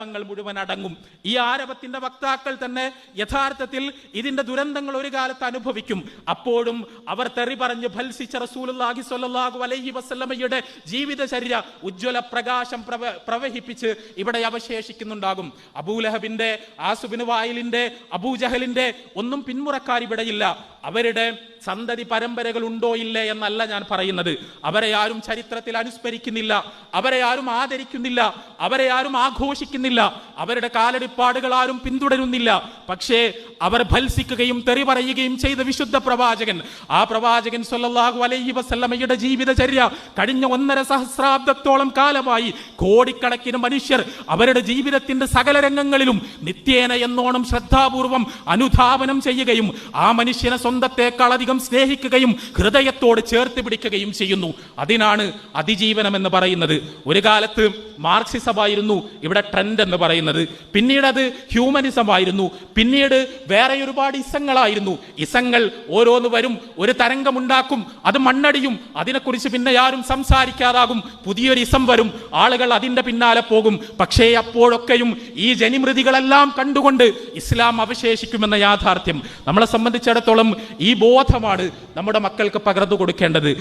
മുഴുവൻ അടങ്ങും. ഈ ആരവത്തിന്റെ വക്താക്കൾ തന്നെ യഥാർത്ഥത്തിൽ ഇതിന്റെ ദുരന്തങ്ങൾ ഒരു കാലത്ത് അനുഭവിക്കും. അപ്പോഴും അവർ തെറി പറഞ്ഞ് ഭത്സിച്ച റസൂലുള്ളാഹി സ്വല്ലല്ലാഹു അലൈഹി വസല്ലമയുടെ ജീവിതചര്യ ഉജ്ജ്വല പ്രകാശം പ്രവഹിപ്പിച്ച് ഇവിടെ അവശേഷിക്കുന്നുണ്ടാകും. അബൂലഹബിന്റെ, ആസുബിന് വായിലിന്റെ, അബൂജഹലിന്റെ ഒന്നും പിന്മുറക്കാർ ഇവിടെയില്ല. അവരുടെ സന്തതി പരമ്പരകൾ ഉണ്ടോ ഇല്ലേ എന്നല്ല ഞാൻ പറയുന്നത്. അവരെ ആരും ചരിത്രത്തിൽ അനുസ്മരിക്കുന്നില്ല, അവരെ ആരും ആദരിക്കുന്നില്ല, അവരെ ആരും ആഘോഷിക്കുന്നില്ല, അവരുടെ കാലടിപ്പാടുകൾ ആരും പിന്തുടരുന്നില്ല. പക്ഷേ അവർ ഭത്സിക്കുകയും തെറി പറയുകയും ചെയ്ത വിശുദ്ധ പ്രവാചകൻ, ആ പ്രവാചകൻ സ്വല്ലല്ലാഹു അലൈഹി വസല്ലമയുടെ ജീവിതചര്യ കഴിഞ്ഞ 1.5 സഹസ്രാബ്ദത്തോളം കാലമായി കോടിക്കണക്കിന് മനുഷ്യർ അവരുടെ ജീവിതത്തിന്റെ സകല രംഗങ്ങളിലും നിത്യേന എന്നോണം ശ്രദ്ധാപൂർവം അനുധാവനം ചെയ്യുകയും ആ മനുഷ്യനെ സ്വന്തത്തെക്കാൾ അധികം സ്നേഹിക്കുകയും ഹൃദയത്തോട് ചേർത്ത് പിടിക്കുകയും ചെയ്യുന്നു. അതിനാണ് അതിജീവനം എന്ന് പറയുന്നത്. ഒരു കാലത്ത് മാർക്സിസമായിരുന്നു ഇവിടെ ട്രെൻഡ് എന്ന് പറയുന്നത്, പിന്നീട് അത് ഹ്യൂമനിസമായിരുന്നു, പിന്നീട് വേറെ ഒരുപാട് ഇസങ്ങളായിരുന്നു. ഇസങ്ങൾ ഓരോന്ന് വരും, ഒരു തരംഗമുണ്ടാക്കും, അത് മണ്ണടിയും, അതിനെക്കുറിച്ച് പിന്നെ ആരും സംസാരിക്കാതാകും. പുതിയൊരു ഇസം വരും, ആളുകൾ അതിന്റെ പിന്നാലെ പോകും. പക്ഷേ അപ്പോഴൊക്കെയും ഈ ജനിമൃതികളെല്ലാം കണ്ടുകൊണ്ട് ഇസ്ലാം അവശേഷിക്കുമെന്ന യാഥാർത്ഥ്യം നമ്മളെ സംബന്ധിച്ചിടത്തോളം ഈ ബോധമാണ് നമ്മുടെ മക്കൾക്ക് പകർന്നു കൊടുക്കേണ്ടത്.